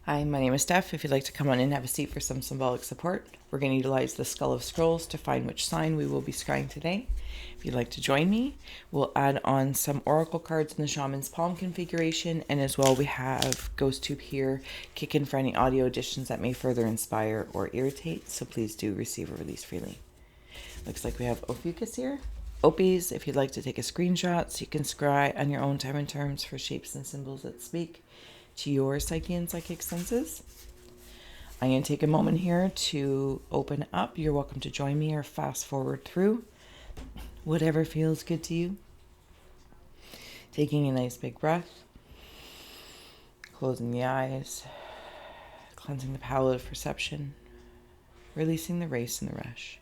Hi, my name is Steph. If you'd like to come on in and have a seat for some symbolic support, we're going to utilize the Skull of Scrolls to find which sign we will be scrying today. If you'd like to join me, we'll add on some oracle cards in the Shaman's Palm configuration, and as well we have GhostTube here, kick in for any audio additions that may further inspire or irritate, so please do receive or release freely. Looks like we have Ophiuchus here. Opies, if you'd like to take a screenshot so you can scry on your own time and terms for shapes and symbols that speak to your psyche and psychic senses. I'm going to take a moment here to open up. You're welcome to join me or fast forward through whatever feels good to you. Taking a nice big breath, closing the eyes, cleansing the palette of perception, releasing the race and the rush.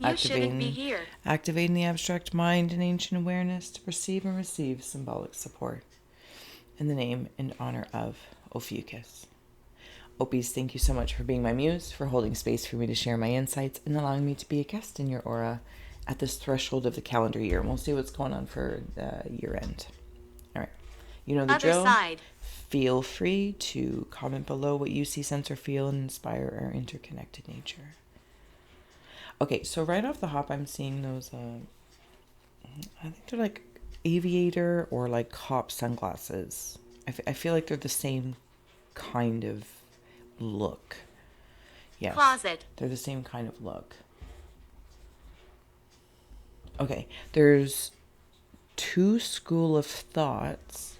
You shouldn't be here. Activating the abstract mind and ancient awareness to perceive and receive symbolic support. In the name and honor of Ophiuchus. Opies, thank you so much for being my muse, for holding space for me to share my insights, and allowing me to be a guest in your aura at this threshold of the calendar year. And we'll see what's going on for the year end. All right. You know the drill. Otherside. Feel free to comment below what you see, sense, or feel and inspire our interconnected nature. Okay, so right off the hop, I'm seeing those, I think they're like aviator or like cop sunglasses. I feel like they're the same kind of look. Yes. Closet. They're the same kind of look. Okay, there's two school of thoughts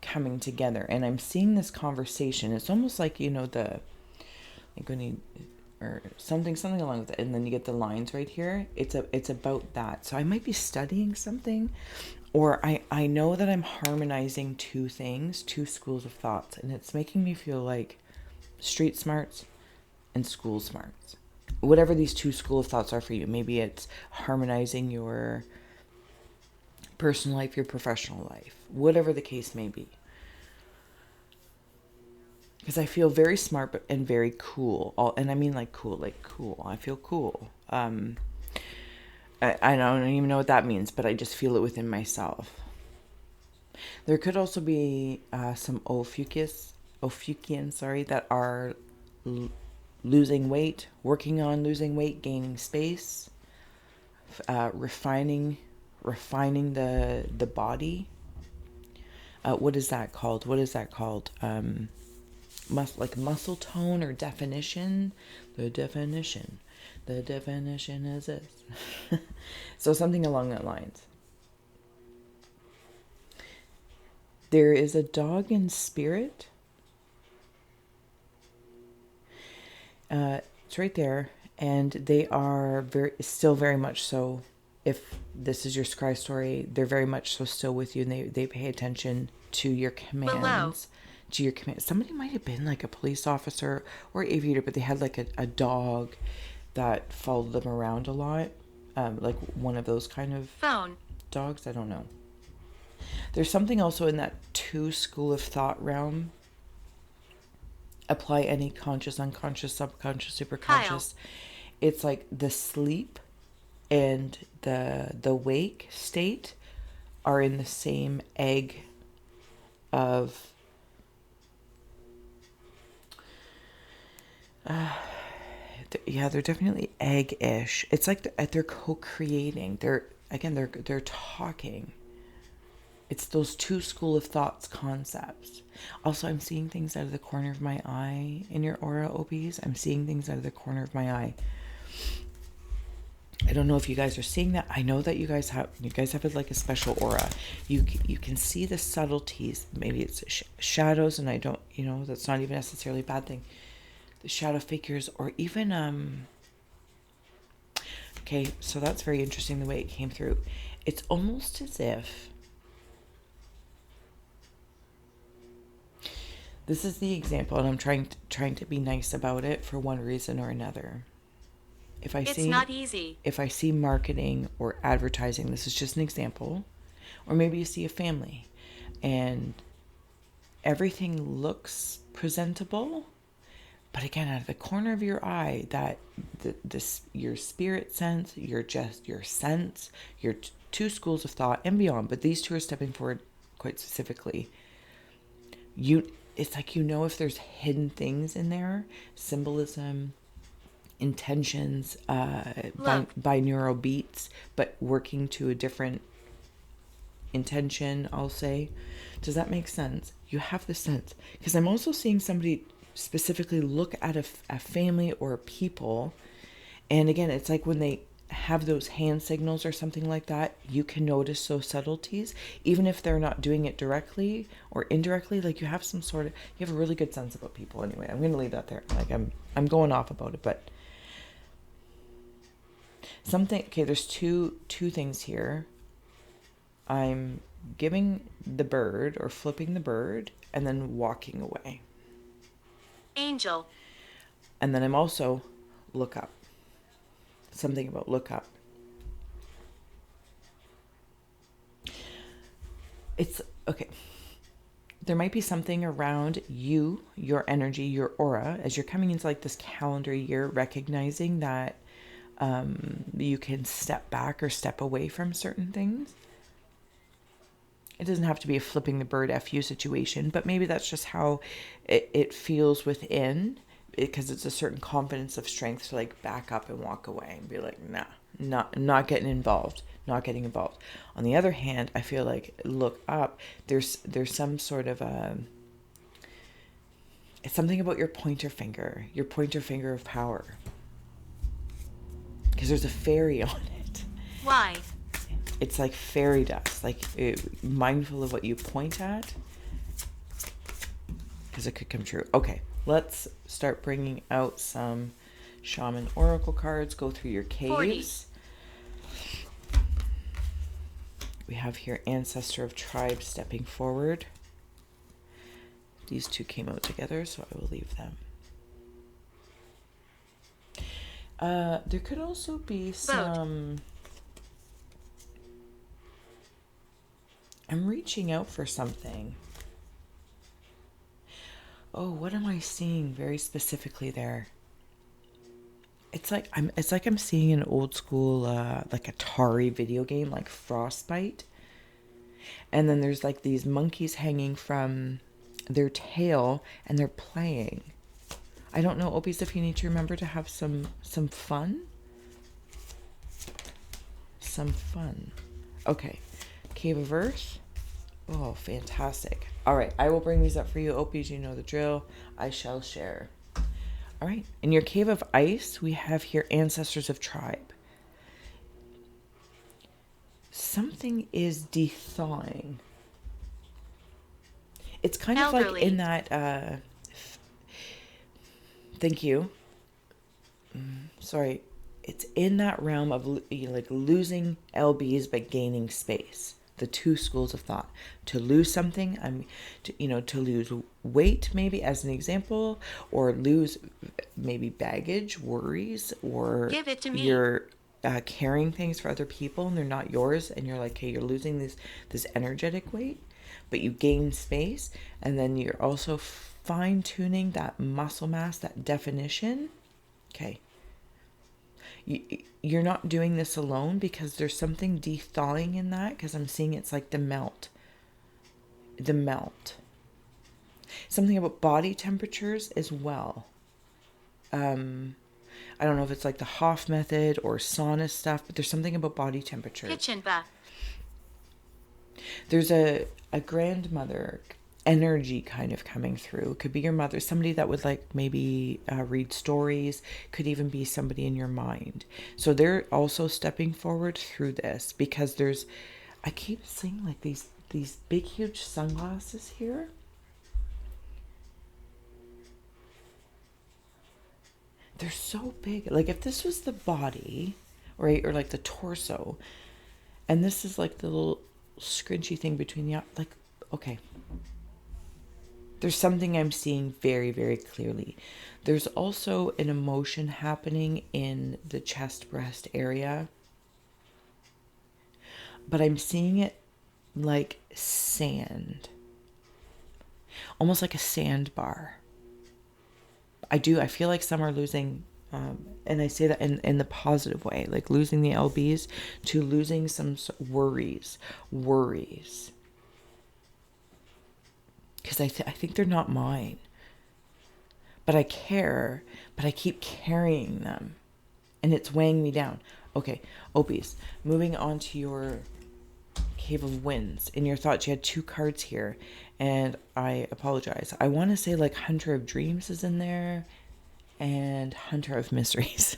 coming together, and I'm seeing this conversation. It's almost like, you know, like when you, or something along with it, and then you get the lines right here. It's about that. So I might be studying something, or I know that I'm harmonizing two things, two schools of thoughts, and it's making me feel like street smarts and school smarts. Whatever these two school of thoughts are for you, maybe it's harmonizing your personal life, your professional life, whatever the case may be. Because I feel very smart and very cool. And I mean like cool. I feel cool. I don't even know what that means, but I just feel it within myself. There could also be some Ophiuchians, that are losing weight, working on losing weight, gaining space, refining the body. What is that called? Like muscle tone or definition. The definition is this. So something along that lines. There is a dog in spirit. It's right there, and they are still very much so. If this is your Scry story, they're very much so still with you, and they pay attention to your commands. Below. To your command. Somebody might have been like a police officer or aviator, but they had like a dog that followed them around a lot, like one of those kind of Phone. dogs. I don't know. There's something also in that two school of thought realm. Apply any conscious, unconscious, subconscious, superconscious. Kyle. It's like the sleep and the wake state are in the same egg of they're definitely egg-ish. It's like they're co-creating. They're talking. It's those two school of thoughts concepts. Also, I'm seeing things out of the corner of my eye in your aura, Opies. I'm seeing things out of the corner of my eye. I don't know if you guys are seeing that. I know that you guys have like a special aura. You can see the subtleties. Maybe it's shadows, and I don't, that's not even necessarily a bad thing. The shadow figures, or even okay, so that's very interesting the way it came through. It's almost as if this is the example, and I'm trying to be nice about it for one reason or another. It's not easy. If I see marketing or advertising, this is just an example, or maybe you see a family and everything looks presentable, but again, out of the corner of your eye, that your spirit sense, your sense, your two schools of thought and beyond, but these two are stepping forward quite specifically. it's like, if there's hidden things in there, symbolism, intentions, binaural beats, but working to a different intention, I'll say. Does that make sense? You have the sense. Because I'm also seeing somebody specifically look at a family or a people. And again, it's like when they have those hand signals or something like that, you can notice those subtleties, even if they're not doing it directly or indirectly. Like you have you have a really good sense about people. Anyway, I'm going to leave that there. Like I'm going off about it, but there's two things here. I'm giving the bird or flipping the bird and then walking away. Angel. And then I'm also look up. Something about look up. It's okay. There might be something around you, your energy, your aura, as you're coming into like this calendar year, recognizing that you can step back or step away from certain things. It doesn't have to be a flipping the bird FU situation, but maybe that's just how it feels within, because it's a certain confidence of strength to like back up and walk away and be like, nah, not getting involved, not getting involved. On the other hand, I feel like look up, there's some sort of it's something about your pointer finger of power. Because there's a fairy on it. Why? It's like fairy dust, like mindful of what you point at, because it could come true. Okay, let's start bringing out some shaman oracle cards. Go through your caves. 40. We have here ancestor of tribe stepping forward. These two came out together, so I will leave them. There could also be some... I'm reaching out for something. Oh, what am I seeing very specifically there? It's like I'm seeing an old school like Atari video game, like Frostbite. And then there's like these monkeys hanging from their tail and they're playing. I don't know, Ophies, if you need to remember to have some fun. Some fun. Okay. Cave of Earth. Oh, fantastic. All right, I will bring these up for you, Ophies. You know the drill. I shall share. All right. In your Cave of Ice, we have here Ancestors of Tribe. Something is de-thawing. It's kind of like in that... thank you. Sorry. It's in that realm of like losing LBs but gaining space. The two schools of thought. To lose something, to lose weight, maybe as an example, or lose maybe baggage, worries, or give it to me. You're carrying things for other people and they're not yours, and you're like, hey, you're losing this energetic weight, but you gain space, and then you're also fine-tuning that muscle mass, that definition. Okay. You're not doing this alone, because there's something de-thawing in that, because I'm seeing it's like the melt. Something about body temperatures as well. I don't know if it's like the Hoff method or sauna stuff, but there's something about body temperature. Kitchen bath. There's a grandmother energy kind of coming through. Could be your mother, somebody that would like maybe read stories, could even be somebody in your mind. So they're also stepping forward through this, because I keep seeing like these big huge sunglasses here. They're so big. Like if this was the body, right, or like the torso, and this is like the little scrunchy thing between the, like, okay. There's something I'm seeing very, very clearly. There's also an emotion happening in the chest breast area. But I'm seeing it like sand. Almost like a sandbar. I feel like some are losing, and I say that in the positive way, like losing the LBs to losing some worries. because I think they're not mine. But I care, but I keep carrying them. And it's weighing me down. Okay, Ophiuchus, moving on to your Cave of Winds. In your thoughts, you had 2 cards here. And I apologize. I want to say like Hunter of Dreams is in there. And Hunter of Mysteries.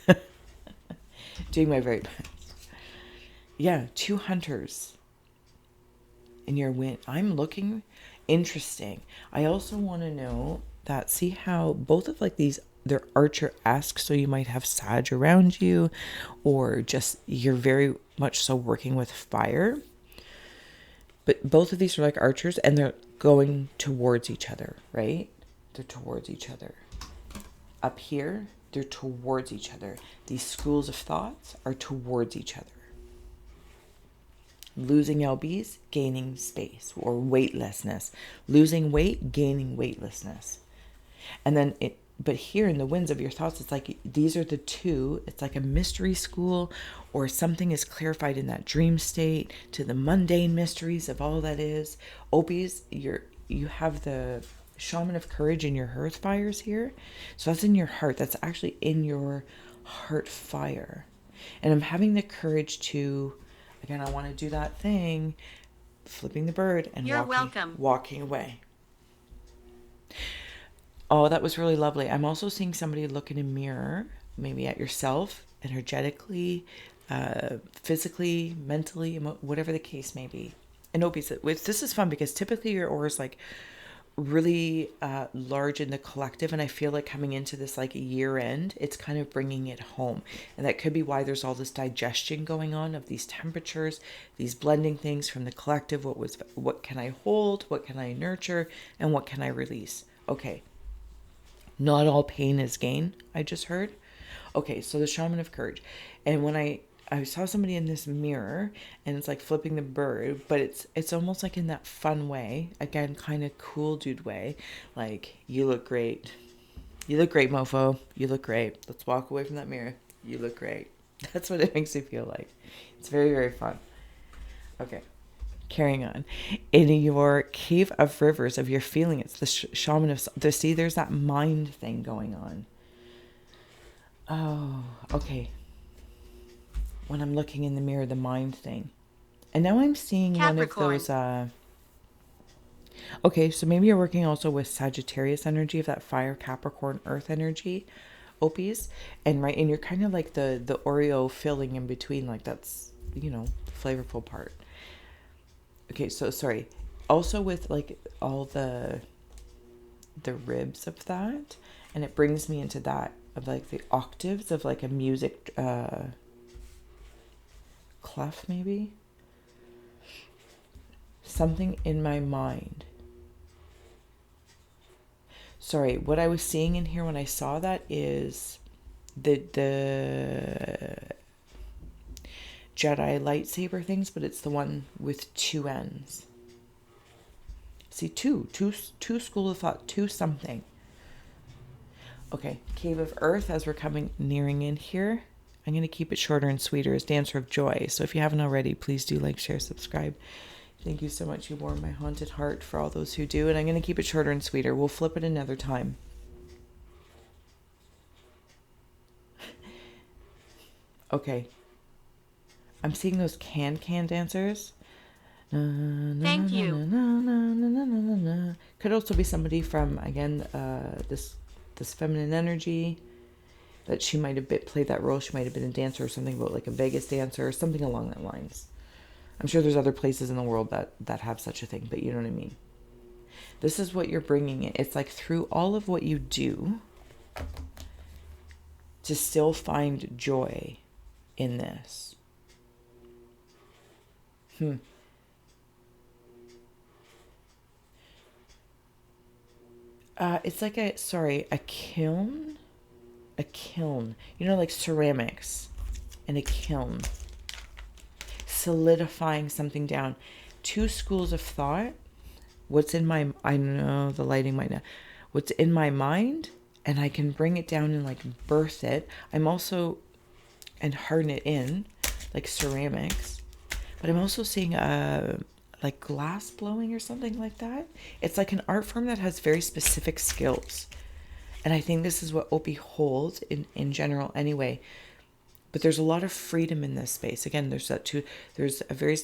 Doing my very best. Yeah, 2 hunters in your wind. I'm looking interesting. I also want to know that, see how both of like these, they're archer-esque, so you might have Sag around you, or just you're very much so working with fire. But both of these are like archers, and they're going towards each other, right? They're towards each other. Up here, they're towards each other. These schools of thoughts are towards each other. Losing lbs, gaining space or weightlessness. Losing weight, gaining weightlessness. And then but here in the winds of your thoughts, it's like these are the 2. It's like a mystery school, or something is clarified in that dream state to the mundane mysteries of all that is. Ophiuchus, you have the Shaman of Courage in your hearth fires here. So that's in your heart. That's actually in your heart fire. And I'm having the courage to, again, I want to do that thing, flipping the bird and walking away. Oh, that was really lovely. I'm also seeing somebody look in a mirror, maybe at yourself, energetically, physically, mentally, whatever the case may be. And Ophiuchus, this is fun because typically your aura is like really large in the collective, and I feel like coming into this like year end, it's kind of bringing it home, and that could be why there's all this digestion going on of these temperatures, these blending things from the collective. What can I hold, what can I nurture, and what can I release? Okay, not all pain is gain, I just heard. Okay, so the Shaman of Courage, and when I saw somebody in this mirror, and it's like flipping the bird, but it's almost like in that fun way, again, kind of cool dude way, like, you look great, mofo, you look great, let's walk away from that mirror, you look great. That's what it makes me feel like. It's very, very fun. Okay, carrying on. In your Cave of Rivers of your feeling, it's the Shaman of, see, there's that mind thing going on. Oh, okay. When I'm looking in the mirror, the mind thing. And now I'm seeing Capricorn. one of those, okay, so maybe you're working also with Sagittarius energy, of that fire, Capricorn, earth energy, Ophiuchus. And right, and you're kind of like the Oreo filling in between, like that's, the flavorful part. Okay, so sorry. Also with like all the ribs of that, and it brings me into that, of like the octaves of like a music, clef maybe, something in my mind. Sorry, what I was seeing in here when I saw that is the Jedi lightsaber things, but it's the one with 2 ends. See, two school of thought, 2 something. Okay, Cave of Earth, as we're nearing in here. I'm going to keep it shorter and sweeter, as Dancer of Joy. So if you haven't already, please do like, share, subscribe. Thank you so much. You warm my haunted heart for all those who do. And I'm going to keep it shorter and sweeter. We'll flip it another time. Okay. I'm seeing those can dancers. Thank you. Could also be somebody from, again, this feminine energy, that she might have played that role. She might have been a dancer or something, about like a Vegas dancer or something along that lines. I'm sure there's other places in the world that have such a thing, but you know what I mean. This is what you're bringing in. It's like through all of what you do to still find joy in this. It's like a kiln. A kiln. Like ceramics and a kiln. Solidifying something down. 2 schools of thought. I know the lighting might not. What's in my mind, and I can bring it down and like birth it. I'm also, and harden it in, like ceramics. But I'm also seeing like glass blowing or something like that. It's like an art form that has very specific skills. And I think this is what Opie holds in general anyway. But there's a lot of freedom in this space. Again, there's a very,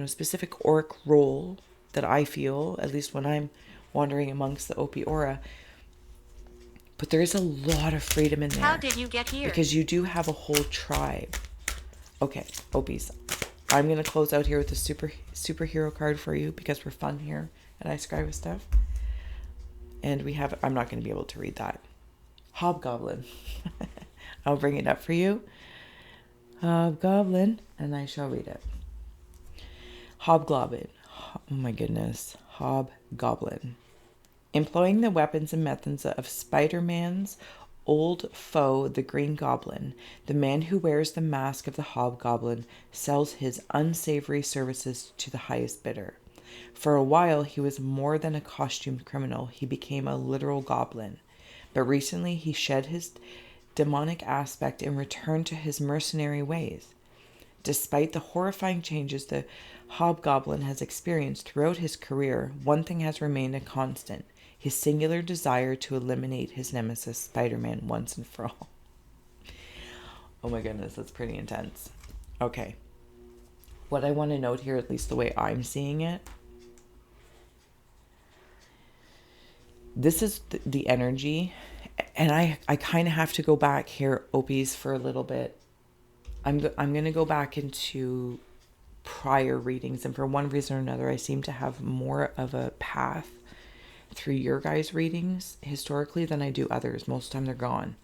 specific auric role that I feel, at least when I'm wandering amongst the Opie aura. But there is a lot of freedom in there. How did you get here? Because you do have a whole tribe. Okay, Opies. I'm going to close out here with a superhero card for you because we're fun here at iScry with stuff. And I'm not going to be able to read that. Hobgoblin. I'll bring it up for you. Hobgoblin, and I shall read it. Hobgoblin. Oh my goodness. Hobgoblin. Employing the weapons and methods of Spider-Man's old foe, the Green Goblin, the man who wears the mask of the Hobgoblin sells his unsavory services to the highest bidder. For a while, he was more than a costumed criminal. He became a literal goblin. But recently, he shed his demonic aspect and returned to his mercenary ways. Despite the horrifying changes the Hobgoblin has experienced throughout his career, one thing has remained a constant: his singular desire to eliminate his nemesis, Spider-Man, once and for all. Oh my goodness, that's pretty intense. Okay. What I want to note here, at least the way I'm seeing it, this is the energy, and I kind of have to go back here, Opies, for a little bit. I'm going to go back into prior readings, and for one reason or another, I seem to have more of a path through your guys' readings historically than I do others. Most of the time they're gone,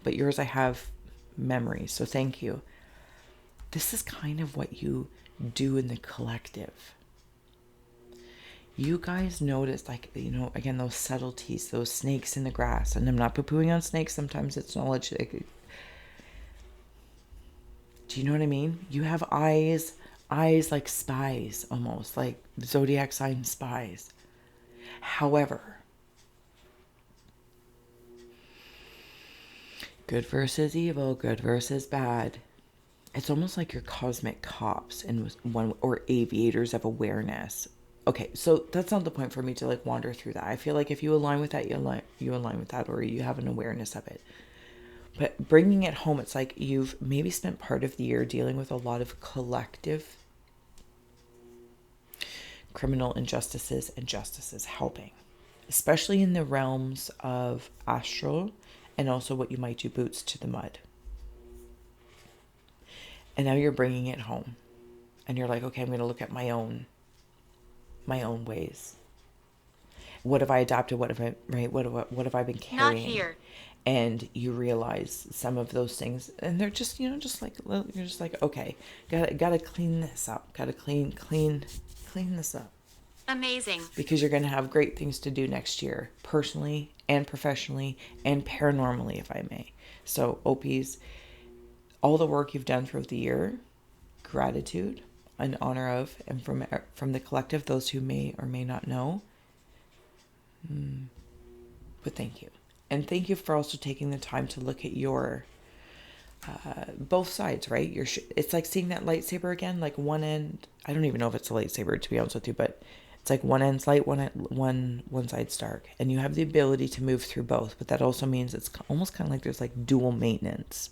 but yours I have memory, so thank you. This is kind of what you do in the collective. You guys notice, like, again, those subtleties, those snakes in the grass. And I'm not poo-pooing on snakes. Sometimes it's knowledge. Do you know what I mean? You have eyes like spies, almost like zodiac sign spies. However, good versus evil, good versus bad. It's almost like you're cosmic cops and or aviators of awareness. Okay, so that's not the point for me to like wander through that. I feel like if you align with that, you align with that, or you have an awareness of it. But bringing it home, it's like you've maybe spent part of the year dealing with a lot of collective criminal injustices and justices helping, especially in the realms of astral and also what you might do boots to the mud. And now you're bringing it home and you're like, okay, I'm going to look at my own ways. What have I adopted? What have I been carrying? Not here. And you realize some of those things, and they're just, you're just like, okay, gotta clean this up. Gotta clean this up. Amazing. Because you're going to have great things to do next year, personally and professionally and paranormally, if I may. So, Opies, all the work you've done throughout the year, gratitude in honor of, and from the collective, those who may or may not know. But thank you. And thank you for also taking the time to look at your both sides, right? It's like seeing that lightsaber again, like one end. I don't even know if it's a lightsaber, to be honest with you, but it's like one end's light, one side's dark, and you have the ability to move through both. But that also means it's almost kind of like there's like dual maintenance,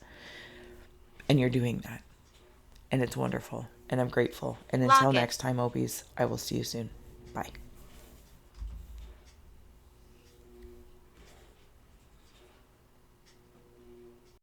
and you're doing that, and it's wonderful, and I'm grateful. And until next time, Obies, I will see you soon. Bye.